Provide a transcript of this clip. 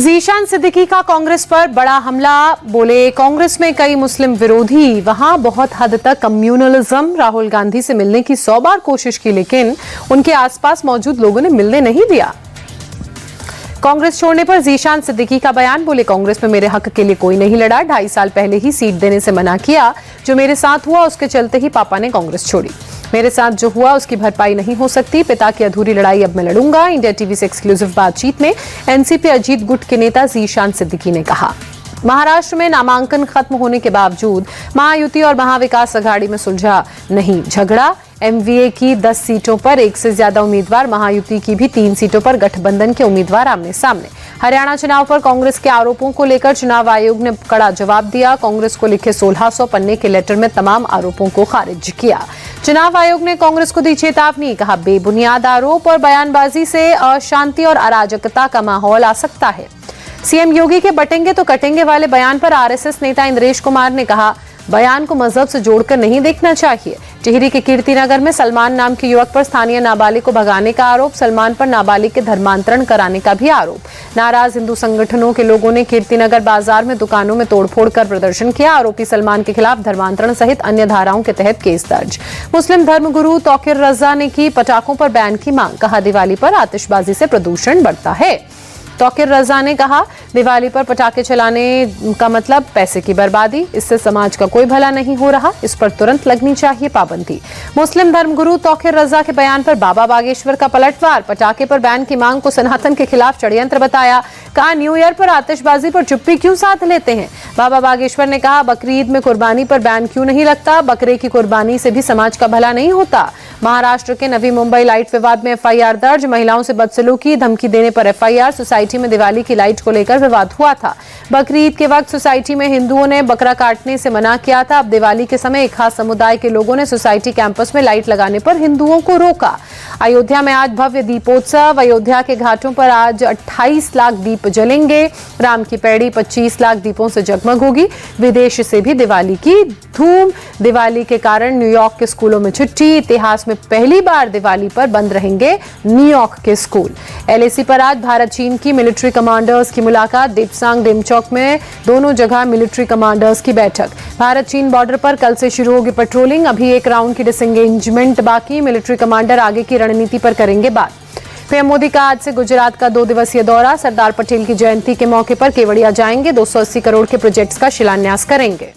ज़ीशान सिद्दीकी का कांग्रेस पर बड़ा हमला। बोले कांग्रेस में कई मुस्लिम विरोधी, वहां बहुत हद तक कम्युनलिज्म। राहुल गांधी से मिलने की 100 बार कोशिश की लेकिन उनके आसपास मौजूद लोगों ने मिलने नहीं दिया। कांग्रेस छोड़ने पर ज़ीशान सिद्दीकी का बयान। बोले कांग्रेस में मेरे हक के लिए कोई नहीं लड़ा, 2.5 साल पहले ही सीट देने से मना किया। जो मेरे साथ हुआ उसके चलते ही पापा ने कांग्रेस छोड़ी। मेरे साथ जो हुआ उसकी भरपाई नहीं हो सकती। पिता की अधूरी लड़ाई अब मैं लड़ूंगा। इंडिया टीवी से एक्सक्लूसिव बातचीत में एनसीपी अजीत गुट के नेता ज़ीशान सिद्दीकी ने कहा, महाराष्ट्र में नामांकन खत्म होने के बावजूद महायुति और महाविकास अघाड़ी में सुलझा नहीं झगड़ा। एमवीए की 10 सीटों पर एक से ज्यादा उम्मीदवार, महायुति की भी 3 सीटों पर गठबंधन के उम्मीदवार आमने सामने। हरियाणा चुनाव पर कांग्रेस के आरोपों को लेकर चुनाव आयोग ने कड़ा जवाब दिया। कांग्रेस को लिखे 1600 पन्ने के लेटर में तमाम आरोपों को खारिज किया। चुनाव आयोग ने कांग्रेस को दी चेतावनी, कहा बेबुनियाद आरोप और बयानबाजी से अशांति और अराजकता का माहौल आ सकता है। सीएम योगी के बटेंगे तो कटेंगे वाले बयान पर आरएसएस नेता इंद्रेश कुमार ने कहा, बयान को मजहब से जोड़कर नहीं देखना चाहिए। टिहरी के कीर्तिनगर में सलमान नाम के युवक पर स्थानीय नाबालिग को भगाने का आरोप, सलमान पर नाबालिग के धर्मांतरण कराने का भी आरोप। नाराज हिंदू संगठनों के लोगों ने कीर्तिनगर बाजार में दुकानों में तोड़फोड़ कर प्रदर्शन किया। आरोपी सलमान के खिलाफ धर्मांतरण सहित अन्य धाराओं के तहत केस दर्ज। मुस्लिम धर्मगुरु तौकीर रजा ने की पटाखों पर बैन की मांग, कहा दिवाली पर आतिशबाजी से प्रदूषण बढ़ता है। तौकीर रजा ने कहा, दिवाली पर पटाखे चलाने का मतलब पैसे की बर्बादी, इससे समाज का कोई भला नहीं हो रहा, इस पर तुरंत लगनी चाहिए पाबंदी। मुस्लिम धर्मगुरु तौकीर रजा के बयान पर बाबा बागेश्वर का पलटवार, पटाखे पर बैन की मांग को सनातन के खिलाफ षड्यंत्र बताया। कहा, न्यू ईयर पर आतिशबाजी पर चुप्पी क्यों साध लेते हैं। बाबा बागेश्वर ने कहा, बकरीद में कुर्बानी पर बैन क्यों नहीं लगता, बकरे की कुर्बानी से भी समाज का भला नहीं होता। महाराष्ट्र के नवी मुंबई लाइट विवाद में एफआईआर दर्ज, महिलाओं से बदसलूकी धमकी देने पर एफआईआर। सोसाइटी में दिवाली की लाइट को लेकर विवाद हुआ था। बकरीद के वक्त सोसाइटी में हिंदुओं ने बकरा काटने से मना किया था। अब दिवाली के समय एक खास समुदाय के लोगों ने सोसाइटी कैंपस में लाइट लगाने पर हिंदुओं को रोका। अयोध्या में आज भव्य दीपोत्सव, अयोध्या के घाटों पर आज 28 लाख दीप जलेंगे। राम की पैड़ी 25 लाख दीपों से जगमग होगी। विदेश से भी दिवाली की धूम। दिवाली के कारण न्यूयॉर्क के स्कूलों में छुट्टी। इतिहास में पहली बार दिवाली पर बंद रहेंगे न्यूयॉर्क के स्कूल। एलएसी पर आज भारत चीन की मिलिट्री कमांडर्स की मुलाकात, दिपसांग डेमचौक में दोनों जगह मिलिट्री कमांडर्स की बैठक। भारत चीन बॉर्डर पर कल से शुरू होगी पेट्रोलिंग, अभी एक राउंड की डिसएंगेजमेंट बाकी। मिलिट्री कमांडर आगे की रणनीति पर करेंगे बात। पीएम मोदी का आज से गुजरात का 2 दिवसीय दौरा, सरदार पटेल की जयंती के मौके पर केवड़िया जाएंगे, 280 करोड़ के प्रोजेक्ट्स का शिलान्यास करेंगे।